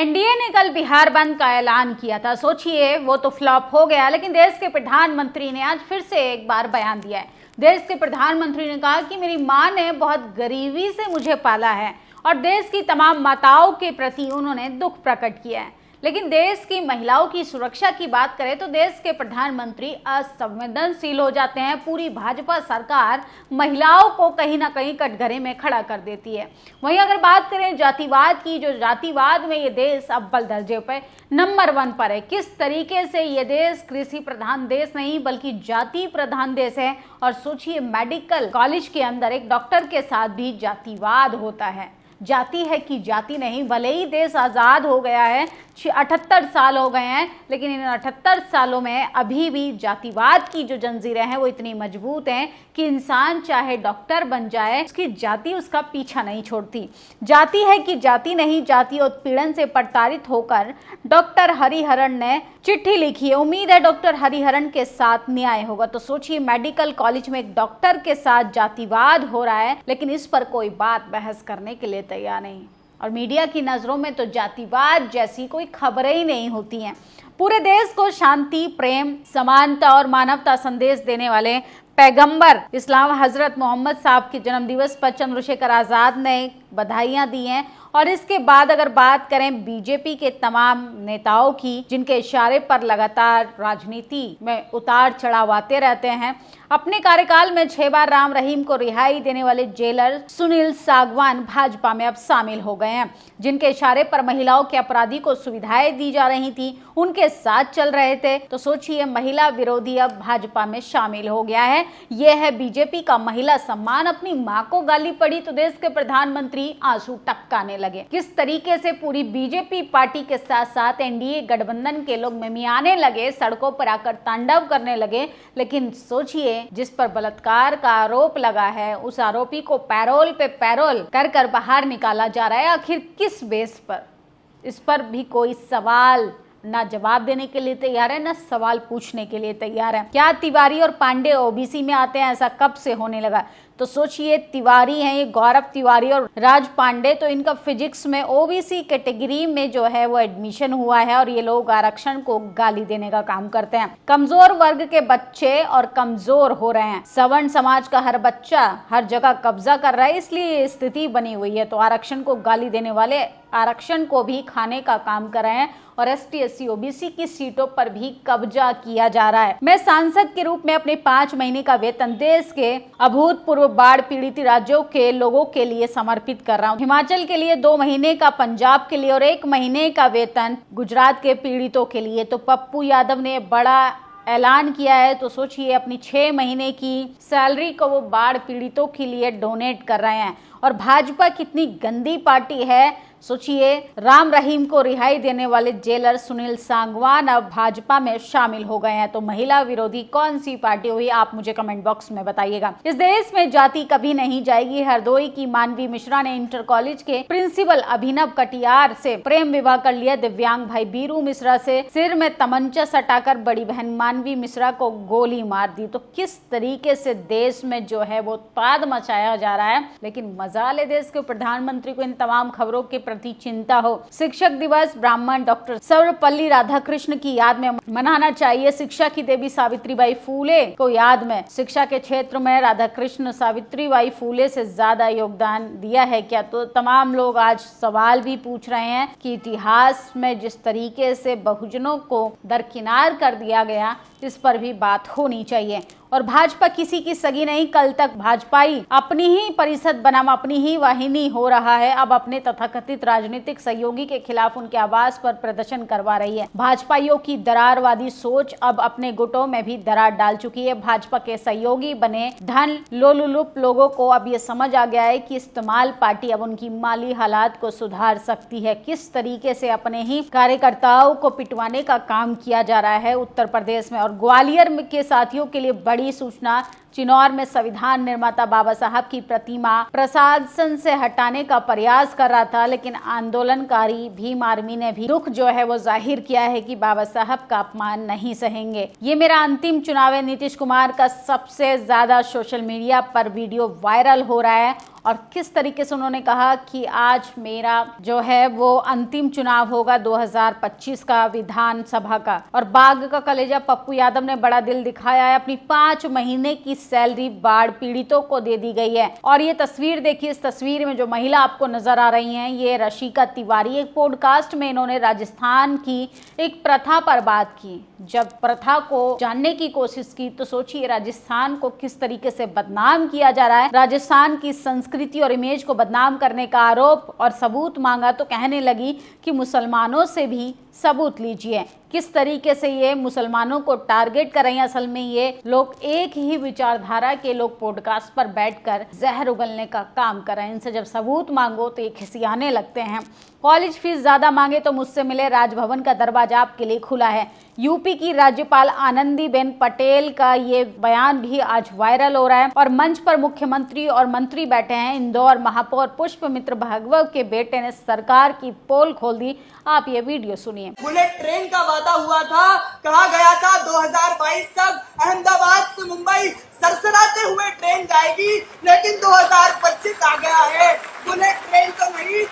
NDA ने कल बिहार बंद का ऐलान किया था। सोचिए, वो तो फ्लॉप हो गया, लेकिन देश के प्रधानमंत्री ने आज फिर से एक बार बयान दिया है। देश के प्रधानमंत्री ने कहा कि मेरी मां ने बहुत गरीबी से मुझे पाला है और देश की तमाम माताओं के प्रति उन्होंने दुख प्रकट किया है। लेकिन देश की महिलाओं की सुरक्षा की बात करें तो देश के प्रधानमंत्री असंवेदनशील हो जाते हैं। पूरी भाजपा सरकार महिलाओं को कहीं ना कहीं कटघरे में खड़ा कर देती है। वहीं अगर बात करें जातिवाद की, जो जातिवाद में ये देश अव्वल दर्जे पर नंबर 1 पर है। किस तरीके से ये देश कृषि प्रधान देश नहीं बल्कि जाति प्रधान देश है। और सोचिए, मेडिकल कॉलेज के अंदर एक डॉक्टर के साथ भी जातिवाद होता है। जाति है कि जाति नहीं। भले ही देश आज़ाद हो गया है, 78 साल हो गए हैं, लेकिन इन 78 सालों में अभी भी जातिवाद की जो जंजीरें हैं वो इतनी मजबूत हैं कि इंसान चाहे डॉक्टर बन जाए, उसकी जाति उसका पीछा नहीं छोड़ती। जाति है कि जाति नहीं, जाति उत्पीड़न से प्रताड़ित होकर डॉक्टर हरिहरन ने चिट्ठी लिखी है। उम्मीद है डॉक्टर हरिहरन के साथ न्याय होगा। तो सोचिए, मेडिकल कॉलेज में एक डॉक्टर के साथ जातिवाद हो रहा है, लेकिन इस पर कोई बात बहस करने के लिए तैयार नहीं। और मीडिया की नज़रों में तो जातिवाद जैसी कोई खबरें ही नहीं होती हैं। पूरे देश को शांति, प्रेम, समानता और मानवता संदेश देने वाले पैगंबर इस्लाम हजरत मोहम्मद साहब के जन्मदिवस पर चंद्रशेखर आज़ाद ने बधाइयां दी हैं। और इसके बाद अगर बात करें बीजेपी के तमाम नेताओं की, जिनके इशारे पर लगातार राजनीति में उतार चढ़ाव आते रहते हैं। अपने कार्यकाल में 6 बार राम रहीम को रिहाई देने वाले जेलर सुनील सांगवान भाजपा में अब शामिल हो गए हैं। जिनके इशारे पर महिलाओं के अपराधी को सुविधाएं दी जा रही थी, उनके साथ चल रहे थे। तो सोचिए, महिला विरोधी अब भाजपा में शामिल हो गया है। यह है बीजेपी का महिला सम्मान। अपनी मां को गाली पड़ी तो देश के प्रधानमंत्री आंसू टपकाने लगे। किस तरीके से पूरी बीजेपी पार्टी के साथ साथ एनडीए गठबंधन के लोग मिमियाने लगे, सड़कों पर आकर तांडव करने लगे। लेकिन सोचिए, जिस पर बलात्कार का आरोप लगा है, उस आरोपी को पैरोल पे पैरोल कर बाहर निकाला जा रहा है। आखिर किस बेस पर? इस पर भी कोई सवाल ना जवाब देने के लिए तैयार है, ना सवाल पूछने के लिए तैयार है। क्या तिवारी और पांडे ओबीसी में आते हैं? ऐसा कब से होने लगा? तो सोचिए, तिवारी हैं ये गौरव तिवारी और राज पांडे, तो इनका फिजिक्स में ओबीसी कैटेगरी में जो है वो एडमिशन हुआ है। और ये लोग आरक्षण को गाली देने का काम करते हैं। कमजोर वर्ग के बच्चे और कमजोर हो रहे हैं। सवर्ण समाज का हर बच्चा हर जगह कब्जा कर रहा है, इसलिए ये स्थिति बनी हुई है। तो आरक्षण को गाली देने वाले आरक्षण को भी खाने का काम कर रहे हैं और एसटी, एससी, ओबीसी की सीटों पर भी कब्जा किया जा रहा है। मैं सांसद के रूप में अपने 5 महीने का वेतन देश के अभूतपूर्व बाढ़ पीड़ित राज्यों के लोगों के लिए समर्पित कर रहा हूँ। हिमाचल के लिए 2 महीने का, पंजाब के लिए और 1 महीने का वेतन गुजरात के पीड़ितों के लिए। तो पप्पू यादव ने बड़ा ऐलान किया है। तो सोचिए, अपनी 6 महीने की सैलरी को वो बाढ़ पीड़ितों के लिए डोनेट कर रहे हैं। और भाजपा कितनी गंदी पार्टी है। सोचिए, राम रहीम को रिहाई देने वाले जेलर सुनील सांगवान अब भाजपा में शामिल हो गए हैं। तो महिला विरोधी कौन सी पार्टी हुई? आप मुझे कमेंट बॉक्स में बताइएगा। इस देश में जाति कभी नहीं जाएगी। हरदोई की मानवी मिश्रा ने इंटर कॉलेज के प्रिंसिपल अभिनव कटियार से प्रेम विवाह कर लिया। दिव्यांग भाई बीरू मिश्रा से सिर में तमंचा सटाकर बड़ी बहन मानवी मिश्रा को गोली मार दी। तो किस तरीके से देश में जो है वो उत्पाद मचाया जा रहा है। लेकिन मजाल देश के प्रधानमंत्री को इन तमाम खबरों के प्रति चिंता हो। शिक्षक दिवस ब्राह्मण डॉक्टर सर्वपल्ली राधाकृष्ण की याद में मनाना चाहिए। शिक्षा की देवी सावित्रीबाई फूले को याद में शिक्षा के क्षेत्र में राधाकृष्ण सावित्रीबाई फूले से ज्यादा योगदान दिया है क्या? तो तमाम लोग आज सवाल भी पूछ रहे हैं कि इतिहास में जिस तरीके से बहुजनों को दरकिनार कर दिया गया, इस पर भी बात होनी चाहिए। और भाजपा किसी की सगी नहीं। कल तक भाजपाई अपनी ही परिषद बनाम अपनी ही वाहिनी हो रहा है। अब अपने तथाकथित राजनीतिक सहयोगी के खिलाफ उनके आवास पर प्रदर्शन करवा रही है। भाजपाइयों की दरारवादी सोच अब अपने गुटों में भी दरार डाल चुकी है। भाजपा के सहयोगी बने धन लोलुलुप लोगों को अब ये समझ आ गया है कि इस्तेमाल पार्टी अब उनकी माली हालात को सुधार सकती है। किस तरीके से अपने ही कार्यकर्ताओं को पिटवाने का काम किया जा रहा है उत्तर प्रदेश में। और ग्वालियर के साथियों के लिए बड़ी सूचना, चिन्नौर में संविधान निर्माता बाबा साहब की प्रतिमा प्रशासन से हटाने का प्रयास कर रहा था, लेकिन आंदोलनकारी भीम आर्मी ने भी दुख जो है वो जाहिर किया है कि बाबा साहब का अपमान नहीं सहेंगे। ये मेरा अंतिम चुनाव है। नीतीश कुमार का सबसे ज्यादा सोशल मीडिया पर वीडियो वायरल हो रहा है और किस तरीके से उन्होंने कहा कि आज मेरा जो है वो अंतिम चुनाव होगा 2025 का विधानसभा का। और बाघ का कलेजा पप्पू यादव ने बड़ा दिल दिखाया है। अपनी 5 महीने की सैलरी बाढ़ पीड़ितों को दे दी गई है। और ये तस्वीर देखिए, इस तस्वीर में जो महिला आपको नजर आ रही हैं ये रशिका तिवारी। एक पॉडकास्ट में इन्होंने राजस्थान की एक प्रथा पर बात की। जब प्रथा को जानने की कोशिश की तो सोचिए राजस्थान को किस तरीके से बदनाम किया जा रहा है। राजस्थान की संस्कृति और इमेज को बदनाम करने का आरोप और सबूत मांगा तो कहने लगी कि मुसलमानों से भी सबूत लीजिए। किस तरीके से ये मुसलमानों को टारगेट कर रही हैं। असल में ये लोग एक ही विचारधारा के लोग पॉडकास्ट पर बैठकर जहर उगलने का काम कर रहे हैं। इनसे जब सबूत मांगो तो ये खिसियाने लगते हैं। कॉलेज फीस ज्यादा मांगे तो मुझसे मिले, राजभवन का दरवाजा आपके लिए खुला है। यूपी की राज्यपाल आनंदीबेन पटेल का ये बयान भी आज वायरल हो रहा है। और मंच पर मुख्यमंत्री और मंत्री बैठे हैं। इंदौर महापौर पुष्पमित्र भागवत के बेटे ने सरकार की पोल खोल दी। आप ये वीडियो सुनिए। बुलेट ट्रेन का वादा हुआ था, कहा गया था 2022 तक अहमदाबाद से मुंबई सरसराते हुए ट्रेन जाएगी, लेकिन 2025 आ गया है। बुलेट ट्रेन तो नहीं,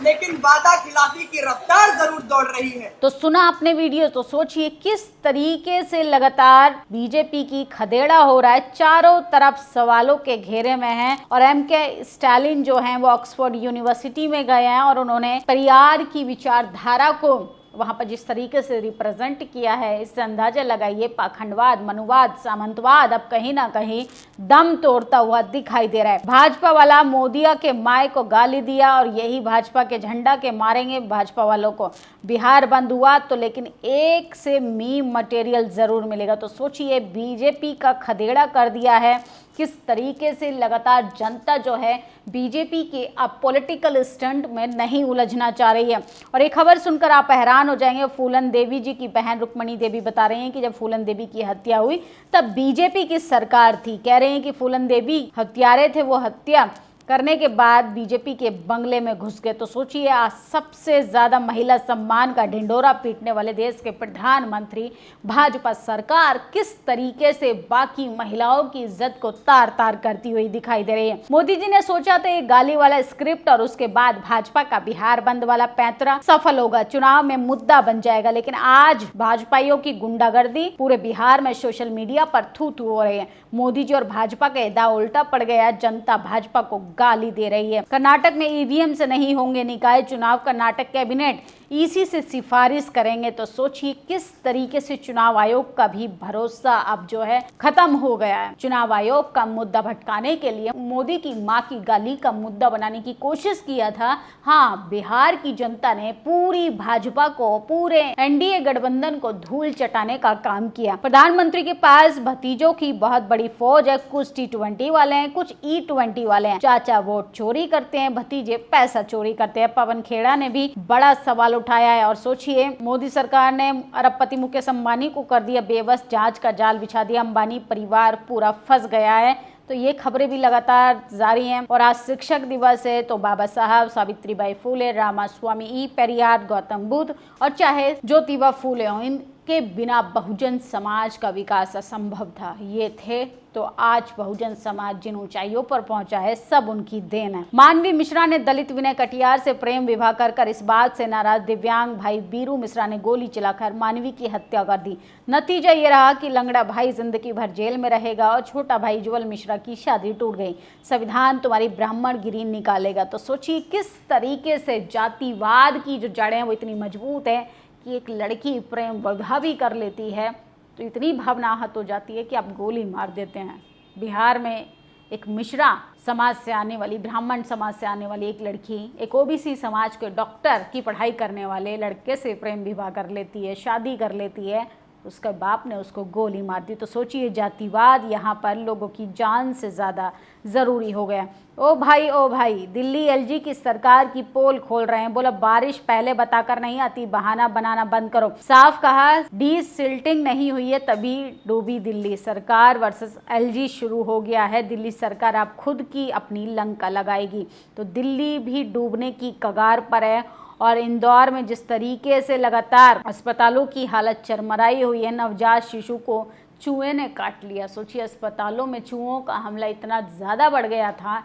लेकिन वादा खिलाफी की रफ्तार जरूर दौड़ रही है। तो सुना आपने वीडियो, तो सोचिए किस तरीके से लगातार बीजेपी की खदेड़ा हो रहा है। चारों तरफ सवालों के घेरे में है। और एमके स्टालिन जो हैं वो ऑक्सफोर्ड यूनिवर्सिटी में गए हैं और उन्होंने परियार की विचारधारा को वहां पर जिस तरीके से रिप्रेजेंट किया है, इससे अंदाजा लगाइए पाखंडवाद, मनुवाद, सामंतवाद अब कहीं ना कहीं दम तोड़ता हुआ दिखाई दे रहा है। भाजपा वाला मोदिया के माए को गाली दिया और यही भाजपा के झंडा के मारेंगे भाजपा वालों को। बिहार बंद हुआ तो लेकिन एक से मीम मटेरियल जरूर मिलेगा। तो सोचिए बीजेपी का खदेड़ा कर दिया है। किस तरीके से लगातार जनता जो है बीजेपी के अब पॉलिटिकल स्टंट में नहीं उलझना चाह रही है। और एक खबर सुनकर आप हैरान हो जाएंगे। फूलन देवी जी की बहन रुक्मणी देवी बता रही हैं कि जब फूलन देवी की हत्या हुई तब बीजेपी की सरकार थी। कह रहे हैं कि फूलन देवी हत्यारे थे, वो हत्या करने के बाद बीजेपी के बंगले में घुस गए। तो सोचिए आज सबसे ज्यादा महिला सम्मान का ढिंढोरा पीटने वाले देश के प्रधानमंत्री भाजपा सरकार किस तरीके से बाकी महिलाओं की इज्जत को तार तार करती हुई दिखाई दे रही है। मोदी जी ने सोचा था एक गाली वाला स्क्रिप्ट और उसके बाद भाजपा का बिहार बंद वाला पैंतरा सफल होगा, चुनाव में मुद्दा बन जाएगा। लेकिन आज भाजपाइयों की गुंडागर्दी पूरे बिहार में सोशल मीडिया पर थू थू हो रही है। मोदी जी और भाजपा का एदा उल्टा पड़ गया। जनता भाजपा को गाली दे रही है। कर्नाटक में ईवीएम से नहीं होंगे निकाय चुनाव, कर्नाटक कैबिनेट ईसी से सिफारिश करेंगे। तो सोचिए किस तरीके से चुनाव आयोग का भी भरोसा अब जो है खत्म हो गया है। चुनाव आयोग का मुद्दा भटकाने के लिए मोदी की मां की गाली का मुद्दा बनाने की कोशिश किया था। हाँ, बिहार की जनता ने पूरी भाजपा को, पूरे एनडीए गठबंधन को धूल चटाने का काम किया। प्रधानमंत्री के पास भतीजों की बहुत बड़ी फौज है। कुछ T20 वाले हैं, कुछ E20 वाले हैं। चाचा वोट चोरी करते हैं, भतीजे पैसा चोरी करते हैं। पवन खेड़ा ने भी बड़ा सवाल उठाया है। और सोचिए मोदी सरकार ने अरबपति मुकेश अंबानी को कर दिया बेबस, जांच का जाल बिछा दिया। अंबानी परिवार पूरा फंस गया है। तो ये खबरें भी लगातार जारी हैं। और आज शिक्षक दिवस है तो बाबा साहब, सावित्रीबाई फुले, रामास्वामी ई पेरियार, गौतम बुद्ध और चाहे ज्योतिबा फुले हो, इनके बिना बहुजन समाज का विकास असंभव था। ये थे तो आज बहुजन समाज जिन ऊंचाइयों पर पहुंचा है सब उनकी देन है। मानवी मिश्रा ने दलित विनय कटियार से प्रेम विवाह कर इस बात से नाराज दिव्यांग भाई बीरू मिश्रा ने गोली चलाकर मानवी की हत्या कर दी। नतीजा ये रहा कि लंगड़ा भाई जिंदगी भर जेल में रहेगा और छोटा भाई जुगल मिश्रा की शादी टूट गई। संविधान तुम्हारी ब्राह्मण गिरी निकालेगा। तो सोचिए किस तरीके से जातिवाद की जो जड़ें वो इतनी मजबूत है कि एक लड़की प्रेम विवाह भी कर लेती है तो इतनी भावना आहत हो जाती है कि आप गोली मार देते हैं। बिहार में एक मिश्रा समाज से आने वाली, ब्राह्मण समाज से आने वाली एक लड़की एक ओबीसी समाज के डॉक्टर की पढ़ाई करने वाले लड़के से प्रेम विवाह कर लेती है, शादी कर लेती है। उसके बाप ने उसको गोली मार दी। तो सोचिए, जातिवाद यहाँ पर लोगों की जान से ज़्यादा ज़रूरी हो गया। ओ भाई, दिल्ली एलजी की सरकार की पोल खोल रहे हैं। बोला बारिश पहले बताकर नहीं आती, बहाना बनाना बंद करो। साफ कहा, डीसिल्टिंग नहीं हुई है तभी डूबी दिल्ली। सरकार वर्सेस एलजी शुरू हो गया है। दिल्ली सरकार अब खुद की अपनी लंका लगाएगी। तो दिल्ली भी डूबने की कगार पर है। और इंदौर में जिस तरीके से लगातार अस्पतालों की हालत चरमराई हुई है, नवजात शिशु को चूहे ने काट लिया। सोचिए, अस्पतालों में चूहों का हमला इतना ज़्यादा बढ़ गया था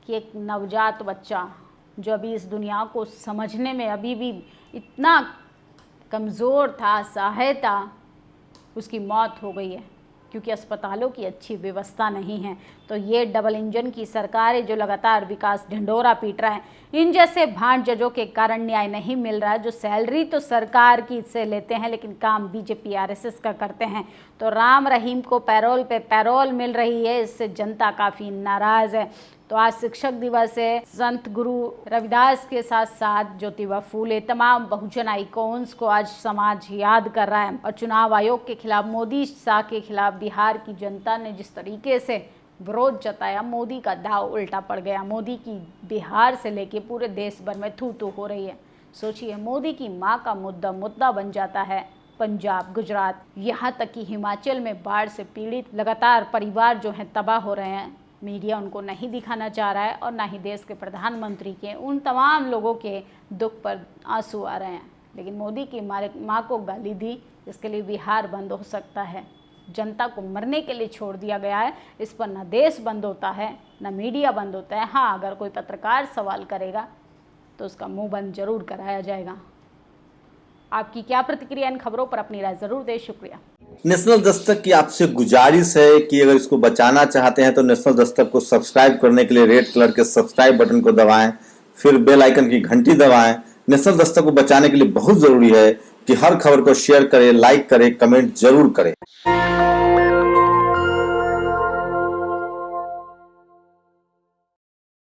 कि एक नवजात बच्चा जो अभी इस दुनिया को समझने में अभी भी इतना कमज़ोर था, असहाय था, उसकी मौत हो गई है क्योंकि अस्पतालों की अच्छी व्यवस्था नहीं है। तो ये डबल इंजन की सरकार है जो लगातार विकास ढिंढोरा पीट रहा है। इन जैसे भांड जजों के कारण न्याय नहीं मिल रहा है, जो सैलरी तो सरकार की से लेते हैं लेकिन काम बीजेपी आरएसएस का करते हैं। तो राम रहीम को पैरोल पे पैरोल मिल रही है, इससे जनता काफ़ी नाराज़ है। तो आज शिक्षक दिवस है। संत गुरु रविदास के साथ साथ ज्योतिबा फूले, तमाम बहुजन आइकॉन्स को आज समाज याद कर रहा है। और चुनाव आयोग के खिलाफ, मोदी शाह के खिलाफ बिहार की जनता ने जिस तरीके से विरोध जताया, मोदी का दाव उल्टा पड़ गया। मोदी की बिहार से लेके पूरे देश भर में थू थू हो रही है। सोचिए, मोदी की माँ का मुद्दा बन जाता है पंजाब, गुजरात, यहाँ तक कि हिमाचल में बाढ़ से पीड़ित लगातार परिवार जो हैं तबाह हो रहे हैं। मीडिया उनको नहीं दिखाना चाह रहा है और ना ही देश के प्रधानमंत्री के उन तमाम लोगों के दुख पर आंसू आ रहे हैं। लेकिन मोदी की माँ को गाली दी, इसके लिए बिहार बंद हो सकता है। जनता को मरने के लिए छोड़ दिया गया है। इस पर ना देश बंद होता है, ना मीडिया बंद होता है। हाँ, अगर कोई पत्रकार सवाल करेगा तो उसका मुंह बंद जरूर कराया जाएगा। आपकी क्या प्रतिक्रिया इन खबरों पर? अपनी राय जरूर दें। शुक्रिया। नेशनल दस्तक की आपसे गुजारिश है कि अगर इसको बचाना चाहते हैं तो नेशनल दस्तक को सब्सक्राइब करने के लिए रेड कलर के सब्सक्राइब बटन को दबाएं, फिर बेल आइकन की घंटी दबाएं। नेशनल दस्तक को बचाने के लिए बहुत जरूरी है कि हर खबर को शेयर करें, लाइक करें, कमेंट जरूर करें।